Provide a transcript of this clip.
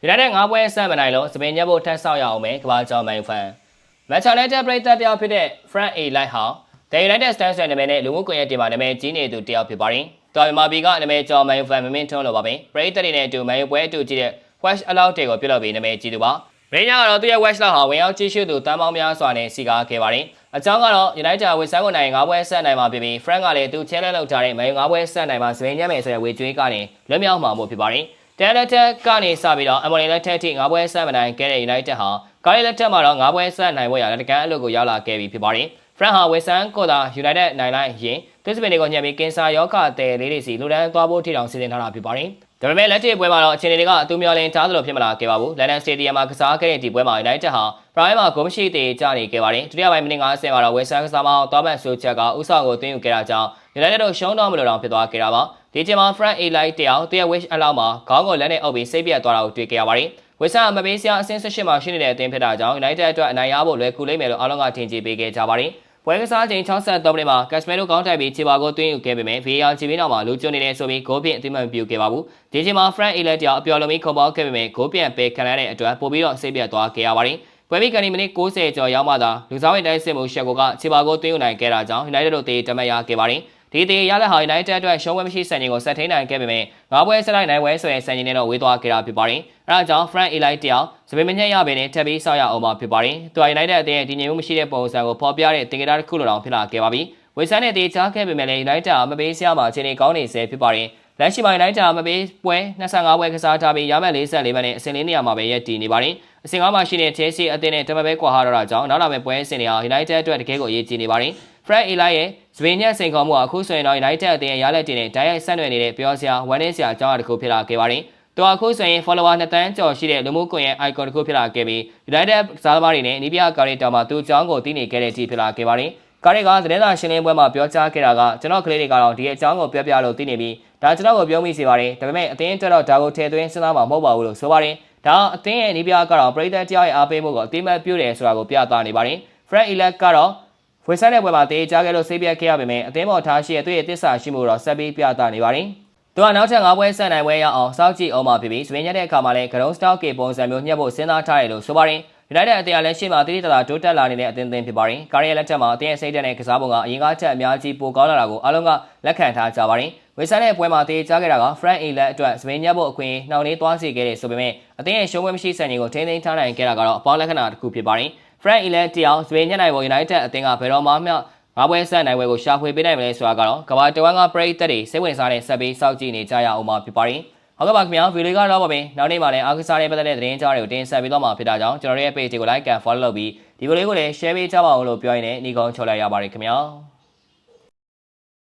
United 5ပွဲဆက်မနိုင်လို့စပင်ညက်ဖို့ထပ်ဆောက်ရအောင်မယ်ကဘာကျော်မန်ဖန်မက်ချာလက်တာပရိသတ်တယောက်ဖြစ်တဲ့ Frank A Light ဟာ The United Stand ဆိုတဲ့နာမည်နဲ့လူမှုကွန်ရက်တွေမှာနာမည်ကြီးနေသူတယောက်ဖြစ်ပါတယ်။တော်မြန်မာပြည်ကနာမည်ကျော်မန်ဖန်မင်းထုံးလို့ပါပဲ။ပရိသတ်တွေနဲ့အတူမန်ပွဲအတူကြည့်တဲ့ Watch အလောက်တွေကိုပြုလုပ်ပြီးနာမည်ကြီးသူပါ။ရင်းညကတော့သူ့ရဲ့ Watch လောက်ဟာဝင်ရောက်ကြည့်ရှုသူတန်းပေါင်းများစွာနဲ့စီကားခဲ့ပါတယ်။အကြောင်းကတော့ United ဝေဆန်ကိုနိုင်5ပွဲဆက်နိုင်မှာဖြစ်ပြီး Frank ကလည်းသူချဲလဲလောက်ထားတဲ့မန်5ပွဲဆက်နိုင်မှာစပင်ညက်မယ်ဆိုတဲ့ဝေကျွေးကနေလွတ်မြောက်မှာမို့ဖြစ်ပါတယ်။တဲလက်တက်ကနေစပြီးတော့အမေရိလက်တက်ထိ5ပွဲဆက်မနိုင်ခဲ့တဲ့ United ဟာကာရီလက်တက်မှာတော့5ပွဲဆက်နိုင်ဖို့ရလက်တကန်အလုပ်ကိုရောက်လာခဲ့ပြီဖြစ်ပါတယ်။ Frank ဟာဝေဆန်ကိုသာ United နိုင်လိုက်ရင်သူစပင်တွေကိုညှက်ပြီးကင်ဆာယောဂတဲ့လေးတွေစီလူဒန်းသွားဖို့ထိတောင်စီစဉ်ထားတာဖြစ်ပါတယ်။ဒါပေမဲ့လက်တွေ့ပွဲမှာတော့အခြေအနေတွေကအတူမျောလင်းထားသလိုဖြစ်မလာခဲ့ပါဘူး။ London Stadium မှာကစားခဲ့တဲ့ဒီပွဲမှာ United ဟာ Prime မှာဂိုးမရှိသေးကြနေခဲ့ပါတယ်။ဒုတိယပိုင်းမိနစ်50မှာတော့ဝေဆန်ကစားမအောင်တောမတ်ဆိုချက်ကဥဆောင်ကိုသွင်းယူခဲ့တာကြောင့် United တို့ရှုံးတော့မလို့တောင်ဖြစ်သွားခဲ့တာပါ။ဒီချိန်မှာ Frank A Light တယောက်သူ့ရဲ့ wish အလောက်မှာခေါင်းကိုလက်နဲ့အုပ်ပြီးစိတ်ပြတ်သွားတာကိုတွေ့ခဲ့ရပါတယ်။ဝေဆန်မပေးစရာအဆင့်18မှာရှိနေတဲ့အသင်းဖြစ်တာကြောင့် United အတွက်အနိုင်ရဖို့လွယ်ကူလိမ့်မယ်လို့အားလုံးကထင်ကြေးပေးခဲ့ကြပါတယ်။ပွဲကစားချိန်63မိနစ်မှာ Casemiro ကောင်းတိုက်ပြီးခြေပါကိုသွင်းယူခဲ့ပေမဲ့ VAR ခြေပေးနောက်မှာလူကျွနေတယ်ဆိုပြီးဂိုးဖြင့်အသိမှတ်ပြုခဲ့ပါဘူး။ဒီချိန်မှာ Frank A Light တယောက်အပျော်လုံးပြီးခုံပေါက်ခဲ့ပေမဲ့ဂိုးပြန်ပေးခံရတဲ့အတွက်ပိုပြီးတော့စိတ်ပြတ်သွားခဲ့ရပါတယ်။ပွဲပြီးကန်ဒီမိနစ်60ကျော်ရောက်မှသာလူစားဝင်တိုင်းစစ်မှုရှက်ကိုကခြေပါကိုသွင်းယူနိုင်ခဲ့တာကြောင့် United တို့တေးတမတ်ရခဲ့ပါတယ်။ဒီတေးရတဲ့ဟာ United အတွက်ရှုံးပွဲမရှိစံချိန်ကိုဆက်ထိန်နိုင်ခဲ့ပေမဲ့၅ပွဲဆက်လိုက်နိုင်ပွဲဆိုရင်စံချိန်နဲ့တော့ဝေးသွားခဲ့တာဖြစ်ပါတယ်။အဲဒါကြောင့် Frank A Light တယောက်စပင်မညက်ရပေနဲ့ထပ်ပြီးဆောက်ရအောင်ပါဖြစ်ပါတယ်။သူ United အသင်းရဲ့ဒီညင်မှုမရှိတဲ့ပုံစံကိုဖော်ပြတဲ့တင်ကြတာတစ်ခုလိုတောင်ဖြစ်လာခဲ့ပါပြီ။ဝေဆန်နဲ့တေးချခဲ့ပေမဲ့လည်း United မပေးစရာမှာအခြေအနေကောင်းနေစေဖြစ်ပါတယ်။လက်ရှိမှာ United မပေးပွဲ25ပွဲကစားထားပြီးရမှတ်44မှတ်နဲ့အဆင့်၄နေရာမှာပဲရပ်တည်နေပါတယ်။အဆင့်9မှာရှိတဲ့ Chelsea အသင်းနဲ့တမပဲကွာဟာတော့တာကြောင့်နောက်လာမယ့်ပွဲအဆင့်တွေဟာ United အတွက်တကယ်ကိုအရေးကြီးနေပါတယ်။ Frank A Light ရဲ့စပင်ညက်စိန်ခေါ်မှုအခုဆိုရင်တော့ United အသင်းရဲ့ရလက်တင်နဲ့ဓာတ်ရိုက်ဆက်နွယ်နေတဲ့ပြောစရာဝမ်းနည်းစရာအကြောင်းအရာတစ်ခုဖြစ်လာခဲ့ပါတယ်။သူအခုဆိုရင် follower 2တန်းကျော်ရှိတဲ့လူမှုကွန်ရက် icon တစ်ခုဖြစ်လာခဲ့ပြီး United စားသမားတွေနဲ့နီးပြကာရီတောင်မှာသူ့အကြောင်းကိုသိနေခဲ့တဲ့အထိဖြစ်လာခဲ့ပါတယ်။ကာရီကသတင်းစာရှင်းလင်းပွဲမှာပြောကြားခဲ့တာကကျွန်တော်ကလေးတွေကတော့ဒီအကြောင်းကိုပြောပြလို့သိနေပြီးဒါကျွန်တော်ကိုပြောမိစေပါတယ်။ဒါပေမဲ့အသင်းအတွက်တော့ဒါကိုထည့်သွင်းစဉ်းစားမှာမဟုတ်ပါဘူးလို့ဆိုပါတယ်။ဒါအသင်းရဲ့နီးပြကတော့ပရိသတ်တရားရဲ့အားပေးမှုကိုအသိမှတ်ပြုတယ်ဆိုတာကိုပြသနေပါတယ်။ Frank A Lightကတော့ဝေဆန်တဲ့ပွဲမှာတေးကြားခဲ့လို့စိတ်ပြတ်ခဲ့ရပေမဲ့အသင်းပေါ်ထားရှိတဲ့သူ့ရဲ့တစ္ဆာရှိမှုတော့ဆက်ပြီးပြသနေပါတယ်။သူကနောက်ထပ်5ပွဲဆက်နိုင်ပွဲရအောင်စောင့်ကြည့်အောင်မှာဖြစ်ပြီးစပင်ညက်တဲ့အခါမှာလည်း Ground Stock ကေပုံစံမျိုးညှက်ဖို့စဉ်းစားထားတယ်လို့ဆိုပါတယ်။ United အသင်းကလည်းရှေ့မှာတိတိတသာတိုးတက်လာနေတဲ့အသင်းဖြစ်ပါတယ်။ကာရီယလက်ထက်မှာအသင်းရဲ့စိတ်ဓာတ်နဲ့ကစားပုံကအရင်ကထက်အများကြီးပိုကောင်းလာတာကိုအားလုံးကလက်ခံထားကြပါတယ်။ဝေဆန်တဲ့ပွဲမှာတေးကြားခဲ့တာက Frank A Light အတွက်စပင်ညက်ဖို့အခွင့်နှောင့်နှေးသွားစေခဲ့တယ်ဆိုပေမဲ့အသင်းရဲ့ရှုံးပွဲမရှိစံချိန်ကိုထိန်းသိမ်းထားနိုင်ခဲ့တာကတော့အပေါင်းလက္ခဏာတစ်ခုဖြစ်ပါတယ်။ Frank A Light တယောက်စပင်ညက်နိုင်ဖို့ United အသင်းကဘယ်တော့မှငါးပွဲဆက်နိုင်ပွဲကိုရှာဖွေပေးနိုင်မလဲဆိုတာကတော့ကမ္ဘာတဝန်းကပရိသတ်တွေစိတ်ဝင်စားတဲ့ဆက်ပြီးစောင့်ကြည့်နေကြရအောင်မှာဖြစ်ပါတယ်။ဟုတ်ကဲ့ပါခင်ဗျာဗီဒီယိုကတော့ပါပဲနောက်နေ့မှလည်းအားကစားရေးပတ်သက်တဲ့သတင်းကြားတွေကိုတင်ဆက်ပေးတော့မှာဖြစ်တာကြောင့်ကျွန်တော်ရဲ့ page ကို like and follow လုပ်ပြီးဒီဗီဒီယိုလေးကိုလည်း share ပေးကြပါဦးလို့ပြောရင်းနဲ့ညီကုန်းချော်လိုက်ရပါတယ်ခင်ဗျာ။